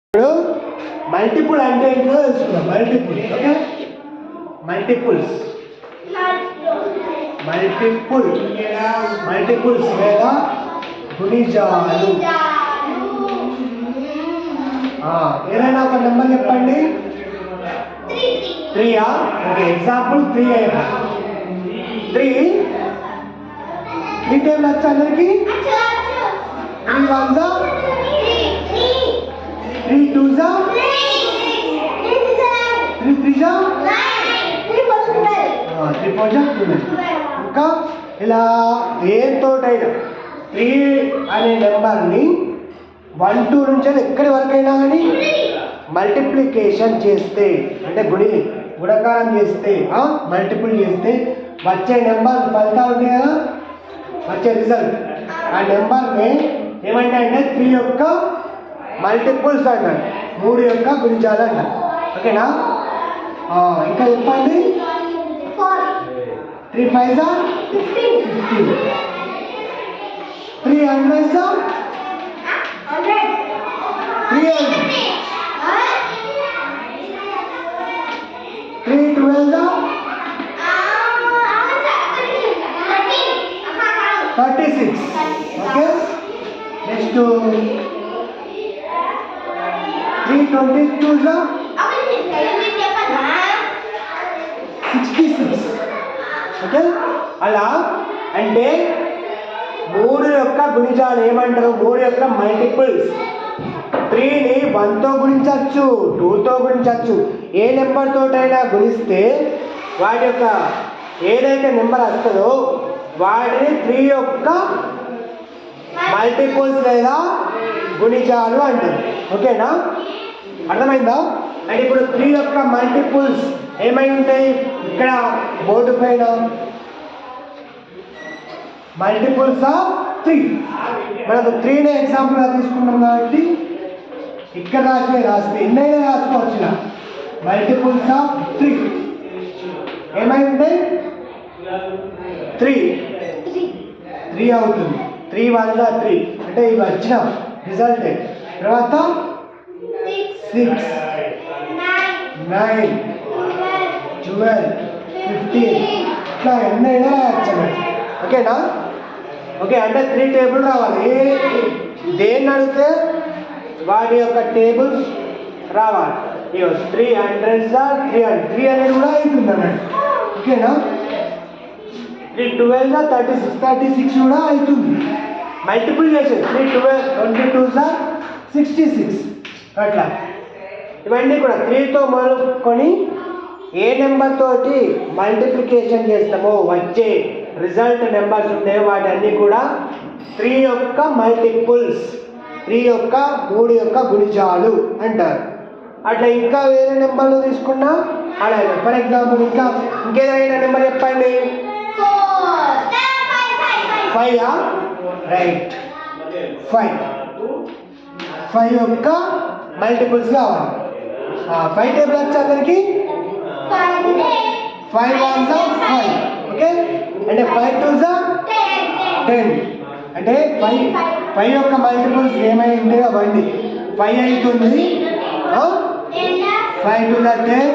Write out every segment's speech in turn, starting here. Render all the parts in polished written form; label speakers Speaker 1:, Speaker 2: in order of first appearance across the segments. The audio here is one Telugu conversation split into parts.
Speaker 1: ఇప్పుడు మల్టిపుల్ అంటే ఏంటో తెలుసుకుందాం. మల్టిపుల్ ఓకే, మల్టిపుల్స్ మల్టిపుల్స్ లేదా గుణిజాలు. ఏదైనా ఒక నెంబర్ చెప్పండి. 3 ఓకే, ఎగ్జాంపుల్ 3 అయినా 3 టేబుల్ వచ్చా అందరికి? 3 1 3 2 3 3 3 4 ఇంకా ఇలా దేనితోటైనా 3 అనే నెంబర్ని 1 2 నుంచి ఎక్కడి వరకు అయినా కానీ మల్టిప్లికేషన్ చేస్తే అంటే గుణకారం చేస్తే మల్టిపుల్ చేస్తే వచ్చే నెంబర్ ఫలితాలు ఉంటాయి కదా, వచ్చే రిజల్ట్ ఆ నెంబర్ని ఏమంటే అంటే 3 యొక్క మల్టిపుల్స్ అంటారు, 3 యొక్క గుణిజాలు అంటారు. ఓకేనా? ఇంకా చెప్పండి. 3 5 15 3 100 3 12 36 ఓకే. Next 3 22 66 okay. అలా అంటే 3 యొక్క గుణిజాలు ఏమంటారు? 3 యొక్క మల్టిపుల్స్. 3ని 1తో గుణించవచ్చు, 2తో గుణించవచ్చు. ఏ నెంబర్ తోటైనా గుణిస్తే వాటి యొక్క ఏదైతే నెంబర్ వస్తుందో వాటిని 3 యొక్క మల్టిపుల్స్ లేదా గుణిజాలు అంటారు. ఓకేనా? అర్థమైందా? అంటే ఇప్పుడు 3 యొక్క మల్టిపుల్స్ ఏమై ఉంటాయి? ఇక్కడ బోర్డు పైన మల్టిపుల్స్ ఆఫ్ 3 మనకు 3నే ఎగ్జాంపుల్గా తీసుకున్నాం కాబట్టి ఇక్కడ రాస్తే ఎన్నైనా రాసుకోవచ్చు. ఇలా మల్టిపుల్స్ ఆఫ్ 3 ఏమై ఉంటాయి? 3 అవుతుంది. 3 1 3 అంటే ఇవి వచ్చిన రిజల్ట్. తర్వాత 6 9 12 15 ఇట్లా ఎన్నైనా రాయచ్చు. ఓకేనా? ఓకే, అంటే 3 టేబుల్ రావాలి. దేన్ని అడిగితే వాటి యొక్క టేబుల్స్ రావాలి. 300 అనేది కూడా అవుతుంది అన్నట్టు. ఓకేనా? 3 12 36 కూడా అవుతుంది. మల్టిపుల్ చేసేది 3 12 22 66 అట్లా. ఇవన్నీ కూడా 3తో మొదలుకొని ఏ నెంబర్ తోటి మల్టిప్లికేషన్ చేస్తామో వచ్చే రిజల్ట్ నెంబర్స్ ఉంటాయో వాటి అన్నీ కూడా 3 యొక్క మల్టిపుల్స్, 3 యొక్క 3 యొక్క గుణిజాలు అంటారు. అట్లా ఇంకా వేరే నెంబర్లు తీసుకున్నా అలాగే. ఫర్ ఎగ్జాంపుల్ ఇంకేదైనా నెంబర్ చెప్పండి. 5 రైట్. 5 యొక్క మల్టిపుల్స్ కావాలి. 5 టేబుల్ వచ్చి అందరికి 5 1 5 ఓకే. అంటే 5 2 10 అంటే 5 యొక్క మల్టిపుల్స్ ఏమై ఉంటాయి అవండి. 5 అవుతుంది, 5 2 10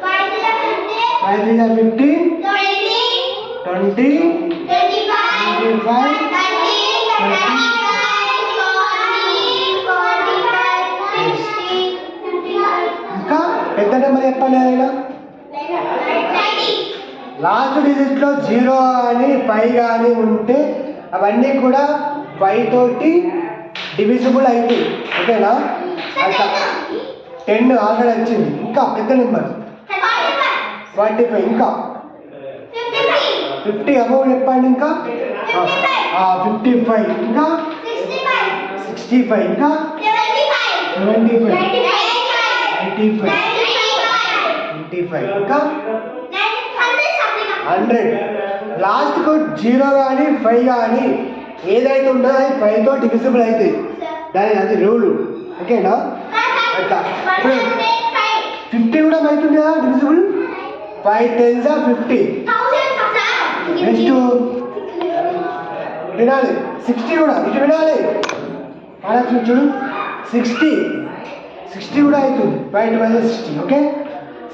Speaker 1: 5 3 15 20 25 ఇంకా పెద్ద నెంబర్ చెప్పండి. ఏదైనా లాస్ట్ డిజిట్లో 0 కానీ 5 కానీ ఉంటే అవన్నీ కూడా 5 తోటి డివిజిబుల్ అయింది. ఓకేనా? అట్లా 10 ఆల్రెడీ వచ్చింది. ఇంకా పెద్ద నెంబర్ 45 ఇంకా 50 అబౌవ్ చెప్పండి. ఇంకా 55 ఇంకా 65 ఇంకా 75 85 ఇంకా 100. లాస్ట్కు 0 కానీ 5 కానీ ఏదైతే ఉంటుందో అది 5తో డివిజిబుల్ అవుతుంది. అది రూలు. ఓకేనా? అట్లా ఇప్పుడు 50 కూడా అవుతుంది కదా డివిజిబుల్. 5 10 50. నెక్స్ట్ వినాలి 60 కూడా ఇటు వినాలి. చూడు 60 60 కూడా అవుతుంది, 5 12 60. ఓకే,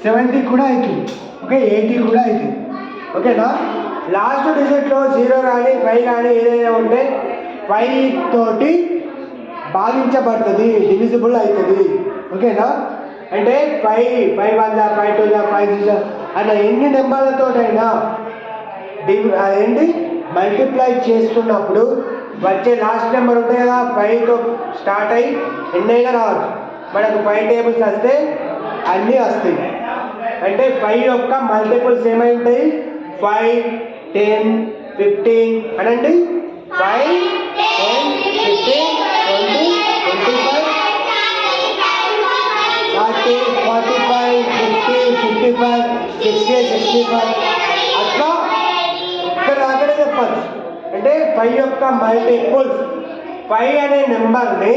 Speaker 1: 70 కూడా అవుతుంది. ఓకే, 80 కూడా అవుతుంది. ఓకేనా, లాస్ట్ డిజిట్లో 0 కానీ 5 కానీ ఏదైనా ఉంటే 5 తోటి భాగించబడుతుంది, డివిజిబుల్ అవుతుంది. ఓకేనా, అంటే 5 1 5 2 5 6 అట్లా ఎన్ని నెంబర్లతోటైనా ఏంటి మల్టిప్లై చేసుకున్నప్పుడు వచ్చే లాస్ట్ నెంబర్ ఉంటాయి కదా, 5తో స్టార్ట్ అయ్యి ఎన్నైనా రావచ్చు. మనకు 5 టేబుల్స్ వస్తే అన్నీ వస్తాయి. అంటే 5 యొక్క మల్టిపుల్స్ ఏమై ఉంటాయి, 5 10 15 అనండి. 5 10 15 20 25 40 45 50 55 60 65 అట్లా ఇక్కడ అక్కడే చెప్పచ్చు. అంటే 5 యొక్క మల్టిపుల్స్, 5 అనే నెంబర్ని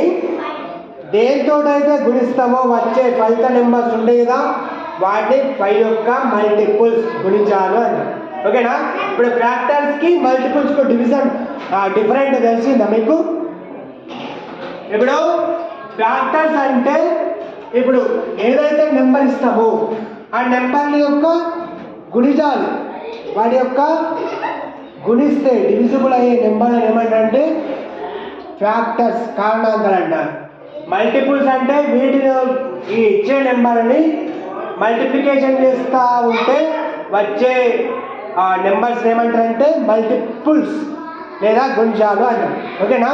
Speaker 1: దేనితోటైతే గుణిస్తామో వచ్చే ఫలిత నెంబర్స్ ఉంటాయి కదా, వాటిని 5 యొక్క మల్టిపుల్స్ గుణించాలి అని. ఓకేనా, ఇప్పుడు ఫ్యాక్టర్స్కి మల్టిపుల్స్కి డివిజన్ డిఫరెంట్ తెలిసిందా మీకు? ఇప్పుడు ఫ్యాక్టర్స్ అంటే ఇప్పుడు ఏదైతే నెంబర్ ఇస్తామో ఆ నెంబర్ని యొక్క గుణించాలి, వాటి యొక్క గుణిస్తే డివిజిబుల్ అయ్యే నెంబర్ ఏమంటే ఫ్యాక్టర్స్, కారణాంకాలు అంటారు. మల్టిపుల్స్ అంటే వీటిని ఈ ఇచ్చే నెంబర్ని మల్టిప్లికేషన్ చేస్తూ ఉంటే వచ్చే నెంబర్స్ ఏమంటారంటే మల్టిపుల్స్ లేదా గుణిజాలు అంటారు. ఓకేనా,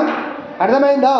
Speaker 1: అర్థమైందా?